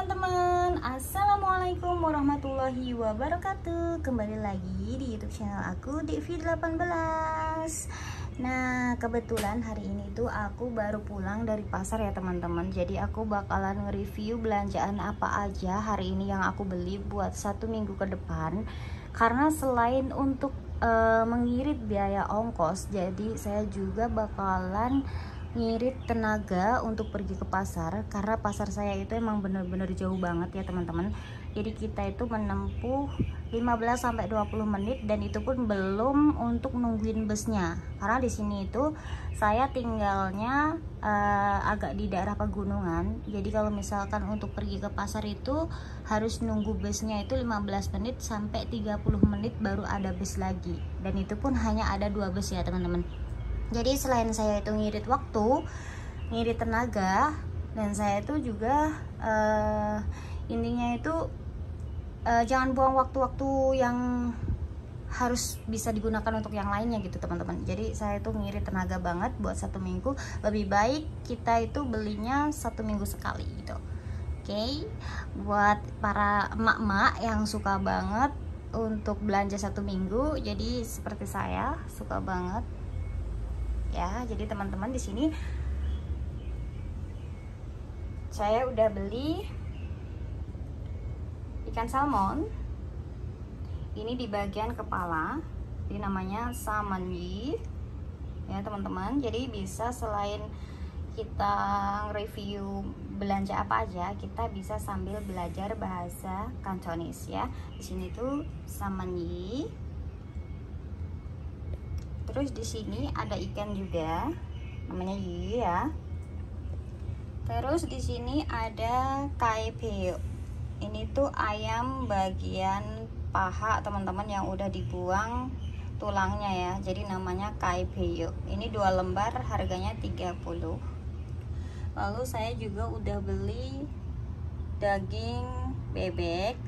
teman-teman, assalamualaikum warahmatullahi wabarakatuh. Kembali lagi di YouTube channel aku, Devi18. Nah, kebetulan hari ini tuh aku baru pulang dari pasar ya teman-teman. Jadi aku bakalan nge-review belanjaan apa aja hari ini yang aku beli buat 1 minggu ke depan. Karena selain untuk mengirit biaya ongkos, jadi saya juga bakalan ngirit tenaga untuk pergi ke pasar, karena pasar saya itu emang bener-bener jauh banget ya teman-teman. Jadi kita itu menempuh 15-20 menit, dan itu pun belum untuk nungguin busnya, karena di sini itu saya tinggalnya agak di daerah pegunungan. Jadi kalau misalkan untuk pergi ke pasar itu harus nunggu busnya itu 15 menit sampai 30 menit baru ada bus lagi, dan itu pun hanya ada 2 bus ya teman-teman. Jadi selain saya itu ngirit waktu, ngirit tenaga, dan saya itu juga intinya itu jangan buang waktu-waktu yang harus bisa digunakan untuk yang lainnya gitu teman-teman. Jadi saya itu ngirit tenaga banget buat 1 minggu. Lebih baik kita itu belinya 1 minggu sekali gitu. Oke, buat para emak-emak yang suka banget untuk belanja 1 minggu, jadi seperti saya suka banget ya. Jadi teman-teman, di sini saya udah beli ikan salmon. Ini di bagian kepala, ini namanya salmon ya teman-teman. Jadi bisa selain kita review belanja apa aja, kita bisa sambil belajar bahasa Kantonis ya. Di sini tuh salmon. Terus di sini ada ikan juga, namanya yu ya. Terus di sini ada kaipeo. Ini tuh ayam bagian paha teman-teman, yang udah dibuang tulangnya ya. Jadi namanya kaipeo. Ini 2 lembar, harganya 30. Lalu saya juga udah beli daging bebek.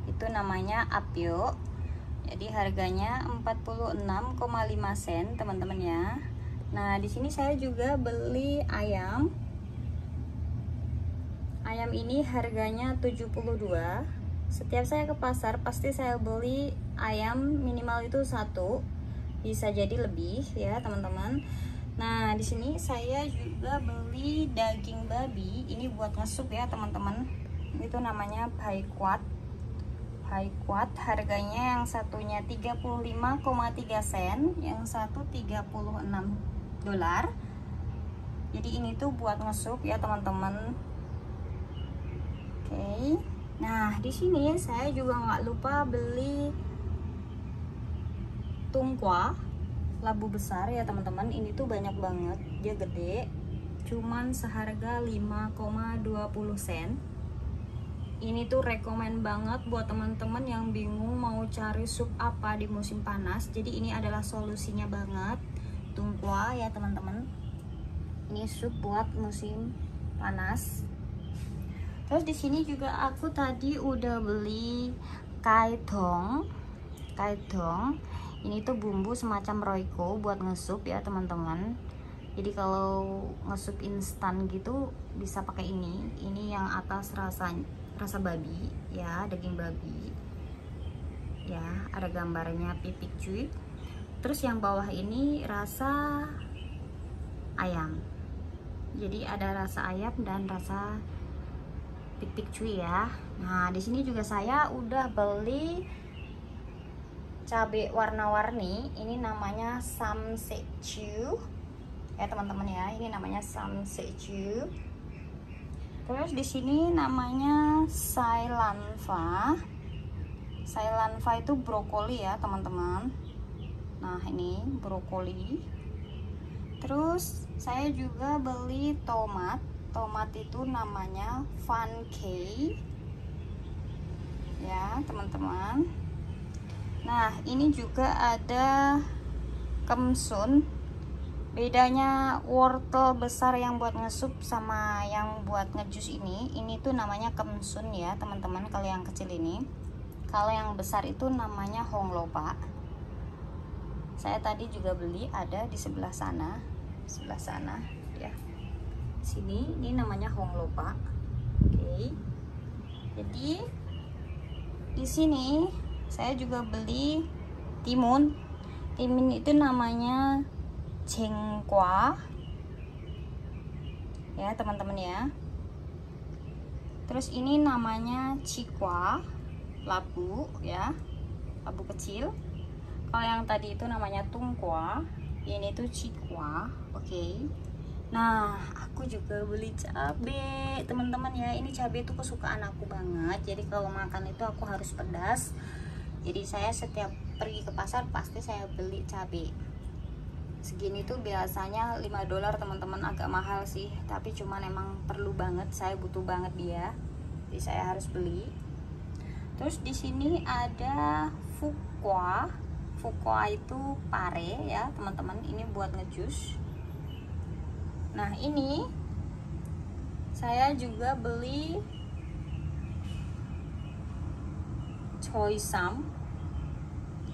Itu namanya apio. Jadi harganya 46,5 sen teman-teman ya. Nah, di sini saya juga beli ayam. Ayam ini harganya 72. Setiap saya ke pasar pasti saya beli ayam minimal itu 1. Bisa jadi lebih ya teman-teman. Nah, di sini saya juga beli daging babi. Ini buat ngesup ya teman-teman. Itu namanya baikwat. Harganya yang satunya 35,3 sen, yang satu 36 dolar. Jadi ini tuh buat ngesup ya teman-teman. Oke. Nah, di sini saya juga nggak lupa beli tungkwa labu besar ya teman-teman. Ini tuh banyak banget, dia gede, cuman seharga 5,20 sen. Ini tuh rekomen banget buat teman-teman yang bingung mau cari sup apa di musim panas. Jadi ini adalah solusinya banget, tungkwa ya teman-teman. Ini sup buat musim panas. Terus di sini juga aku tadi udah beli kaitong. Ini tuh bumbu semacam roiko buat ngesup ya teman-teman. Jadi kalau ngesup instan gitu bisa pakai ini. Ini yang atas rasa babi ya, daging babi ya, ada gambarnya pipik cuy. Terus yang bawah ini rasa ayam. Jadi ada rasa ayam dan rasa pipik cuy ya. Nah, di sini juga saya udah beli cabai warna-warni. Ini namanya samsechu ya teman-teman ya. Ini namanya samsechu. Terus di sini namanya sailanfa. Sailanfa itu brokoli ya teman-teman. Nah, ini brokoli. Terus saya juga beli tomat. Tomat itu namanya vankei ya teman-teman. Nah, ini juga ada kemsun. Bedanya wortel besar yang buat ngesup sama yang buat ngejus ini tuh namanya kemsun ya teman-teman, kalau yang kecil ini. Kalau yang besar itu namanya honglopa. Saya tadi juga beli, ada di sebelah sana ya. Sini ini namanya honglopa. Oke. Jadi di sini saya juga beli timun. Timun itu namanya cengkwa ya teman-teman ya. Terus ini namanya cikwa, labu ya, labu kecil. Kalau yang tadi itu namanya tungkwa, ini tuh cikwa. Oke. Nah, aku juga beli cabai teman-teman ya. Ini cabai itu kesukaan aku banget. Jadi kalau makan itu aku harus pedas. Jadi saya setiap pergi ke pasar pasti saya beli cabai. Segini tuh biasanya $5 teman-teman, agak mahal sih, tapi cuman emang perlu banget, saya butuh banget dia. Jadi saya harus beli. Terus di sini ada fukwa. Fukwa itu pare ya teman-teman, ini buat ngejus. Nah, ini saya juga beli choysam.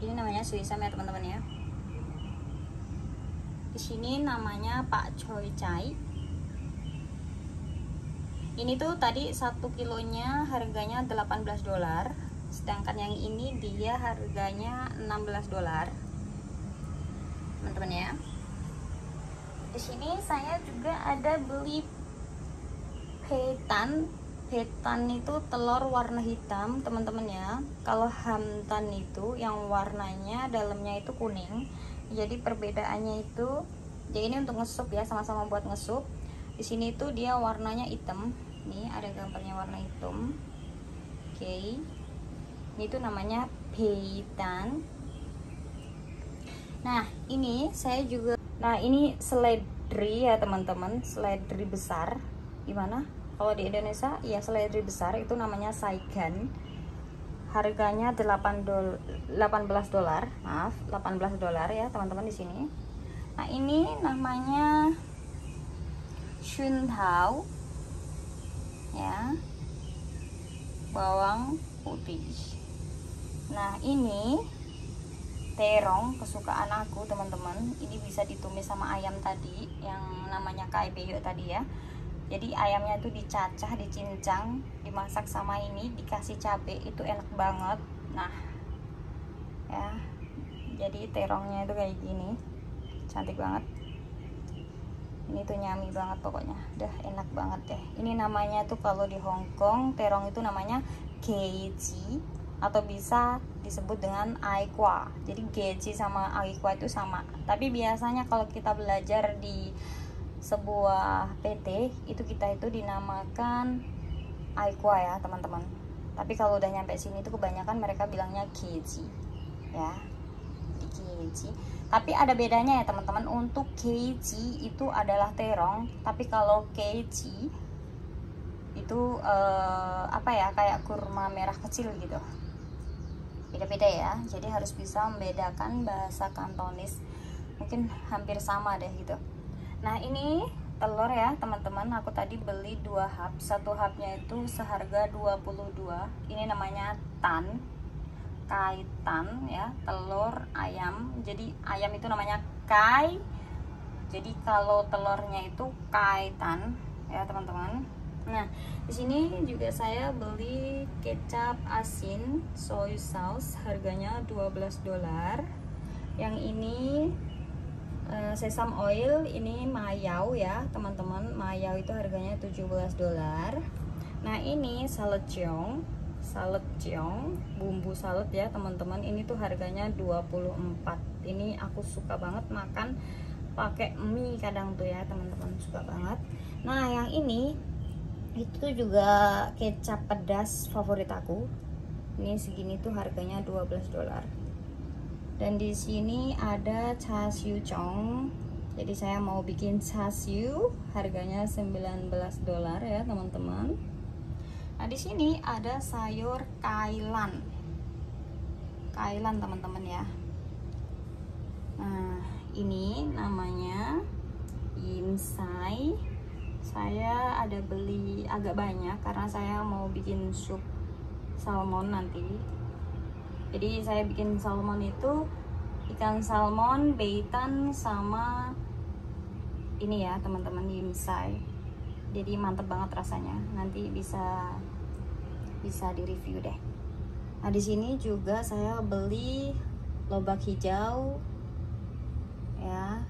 Ini namanya choysam ya teman-teman ya. Di sini namanya Pak Choi Chai. Ini tuh tadi 1 kilonya harganya $18, sedangkan yang ini dia harganya $16, teman-teman ya. Di sini saya juga ada beli petan. Petan itu telur warna hitam, teman-teman ya. Kalau hamtan itu yang warnanya dalamnya itu kuning. Jadi perbedaannya itu, jadi ini untuk ngesup ya, sama-sama buat ngesup. Di sini tuh dia warnanya hitam. Nih ada gambarnya warna hitam. Oke. Ini tuh namanya petan. Nah, ini saya juga, nah ini seledri ya teman-teman, seledri besar. Gimana? Kalau di Indonesia ya seledri besar itu namanya saigan. Harganya $18, maaf, $18 ya teman-teman di sini. Nah, ini namanya Shunhao ya, bawang putih. Nah, ini terong kesukaan aku teman-teman. Ini bisa ditumis sama ayam tadi yang namanya kaibeyo tadi ya. Jadi ayamnya tuh dicacah, dicincang, dimasak sama ini, dikasih cabai, itu enak banget. Nah ya, jadi terongnya itu kayak gini, cantik banget. Ini tuh nyami banget pokoknya, udah enak banget deh. Ini namanya tuh kalau di Hong Kong terong itu namanya geji, atau bisa disebut dengan aikwa. Jadi geji sama aikwa itu sama, tapi biasanya kalau kita belajar di sebuah PT itu kita itu dinamakan aikwa ya teman-teman. Tapi kalau udah nyampe sini itu kebanyakan mereka bilangnya geji ya, geji. Tapi ada bedanya ya teman-teman. Untuk geji itu adalah terong, tapi kalau geji itu apa ya, kayak kurma merah kecil gitu. Beda-beda ya, jadi harus bisa membedakan bahasa Kantonis. Mungkin hampir sama deh gitu. Nah, ini telur ya teman-teman, aku tadi beli 2 hap. Satu hapnya itu seharga 22. Ini namanya kaitan ya, telur ayam. Jadi ayam itu namanya kai, jadi kalau telurnya itu kaitan ya teman-teman. Nah, di sini juga saya beli kecap asin soy sauce, harganya $12. Yang ini sesame oil, ini mayau ya teman-teman. Mayau itu harganya $17. Nah, ini salad cheong, bumbu salad ya teman-teman. Ini tuh harganya 24. Ini aku suka banget makan pakai mie kadang tuh ya teman-teman, suka banget. Nah, yang ini itu juga kecap pedas favorit aku. Ini segini tuh harganya $12. Dan di sini ada chasiu chong. Jadi saya mau bikin chasiu, harganya $19 ya teman-teman. Nah, di sini ada sayur kailan teman-teman ya. Nah, ini namanya yimsai. Saya ada beli agak banyak karena saya mau bikin sup salmon nanti. Jadi saya bikin salmon itu ikan salmon, beitan, sama ini ya teman-teman, yimsai. jadi mantep banget rasanya. Nanti bisa di review deh. Nah di sini juga saya beli lobak hijau ya,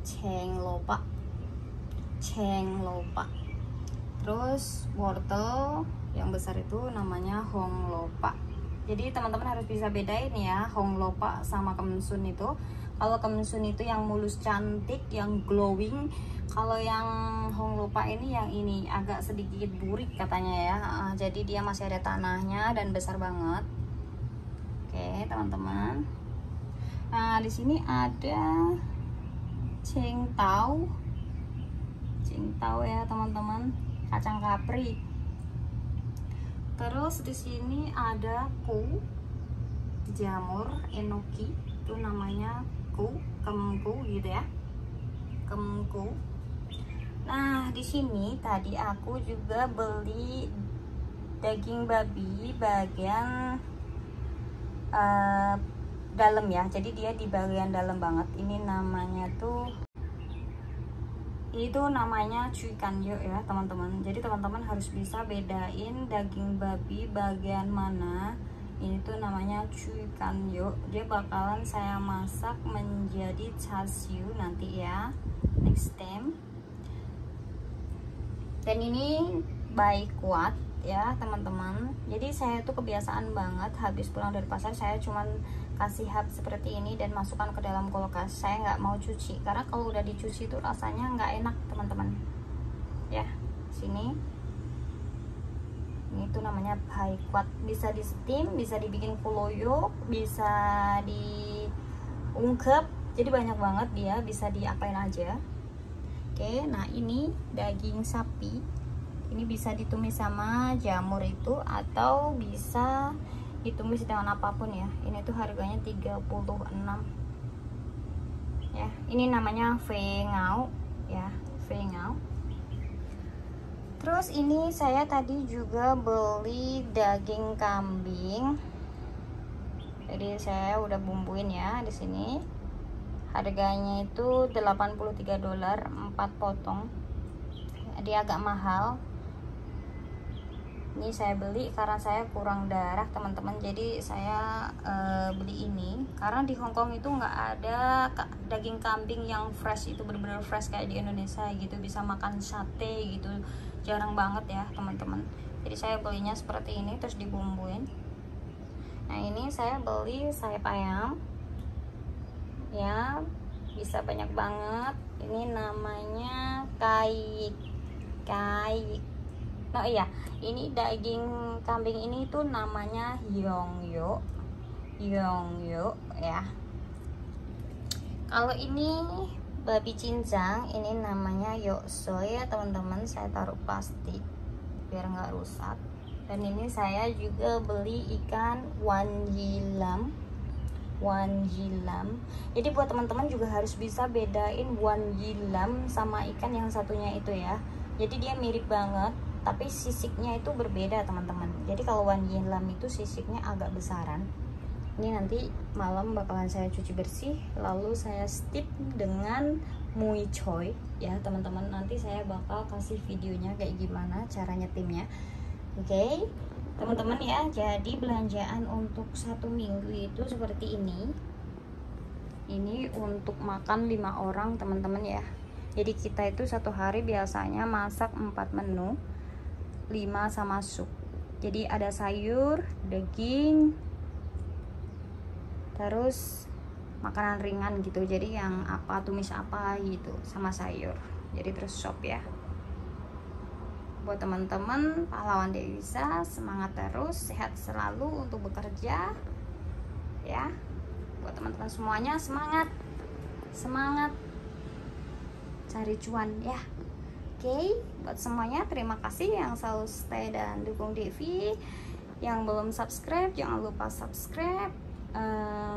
ceng lopa, terus wortel yang besar itu namanya hong lopa. Jadi teman-teman harus bisa bedain ya, hong lopa sama kemensun itu. Kalau kemensun itu yang mulus cantik, yang glowing. Kalau yang hong lopa ini, yang ini agak sedikit burik katanya ya. Jadi dia masih ada tanahnya dan besar banget. Oke teman-teman. Nah di sini ada cingtau ya teman-teman, kacang kapri. Terus di sini ada jamur enoki, itu namanya kemku gitu ya, kemku. Nah di sini tadi aku juga beli daging babi bagian dalam ya, jadi dia di bagian dalam banget. Ini namanya tuh, itu namanya cuy kanyo ya teman-teman. Jadi teman-teman harus bisa bedain daging babi bagian mana. Ini tuh namanya cuy kanyo. Dia bakalan saya masak menjadi char siu nanti ya, next time. Dan ini baik kuat ya teman-teman. Jadi saya tuh kebiasaan banget habis pulang dari pasar saya cuman kasih hap seperti ini dan masukkan ke dalam kulkas. Saya nggak mau cuci karena kalau udah dicuci itu rasanya nggak enak teman-teman ya. Sini ini tuh namanya baik kuat, bisa di steam, bisa dibikin kuloyok, bisa diungkep, jadi banyak banget dia, bisa diapain aja. Oke, nah ini daging sapi. Ini bisa ditumis sama jamur itu atau bisa ditumis dengan apapun ya. Ini tuh harganya 36 ya. Ini namanya fengau ya, fengau. Terus ini saya tadi juga beli daging kambing. Jadi saya udah bumbuin ya di sini. Harganya itu $83, 4 potong. Dia agak mahal. Ini saya beli karena saya kurang darah teman-teman, jadi saya beli ini karena di Hongkong itu nggak ada daging kambing yang fresh, itu bener-bener fresh kayak di Indonesia gitu, bisa makan sate gitu, jarang banget ya teman-teman. Jadi saya belinya seperti ini terus dibumbuin. Nah ini saya beli sayap ayam ya, bisa banyak banget. Ini namanya kaik. Oh iya, ini daging kambing ini tuh namanya yongyo ya. Kalau ini babi cincang, ini namanya yokso ya teman-teman. Saya taruh plastik biar nggak rusak. Dan ini saya juga beli ikan wanjilam. Jadi buat teman-teman juga harus bisa bedain wanjilam sama ikan yang satunya itu ya. Jadi dia mirip banget, tapi sisiknya itu berbeda teman-teman. Jadi kalau wanjilam itu sisiknya agak besaran. Ini nanti malam bakalan saya cuci bersih, lalu saya steep dengan mui choy ya teman-teman. Nanti saya bakal kasih videonya kayak gimana cara nyetimnya. Oke teman-teman ya. Jadi belanjaan untuk 1 minggu itu seperti ini. Ini untuk makan 5 orang teman-teman ya. Jadi kita itu 1 hari biasanya masak 4 menu, 5 sama sup. Jadi ada sayur, daging, terus makanan ringan gitu. Jadi yang apa, tumis apa gitu, sama sayur. Jadi terus sop ya. Buat teman-teman pahlawan Dewisa, semangat terus, sehat selalu untuk bekerja ya. Buat teman-teman semuanya semangat cari cuan ya. Oke, buat semuanya terima kasih yang selalu stay dan dukung Devi. Yang belum subscribe jangan lupa subscribe.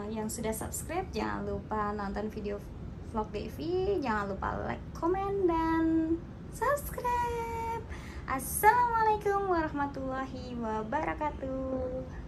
Yang sudah subscribe jangan lupa nonton video vlog Devi. Jangan lupa like, komen, dan subscribe. Assalamualaikum warahmatullahi wabarakatuh.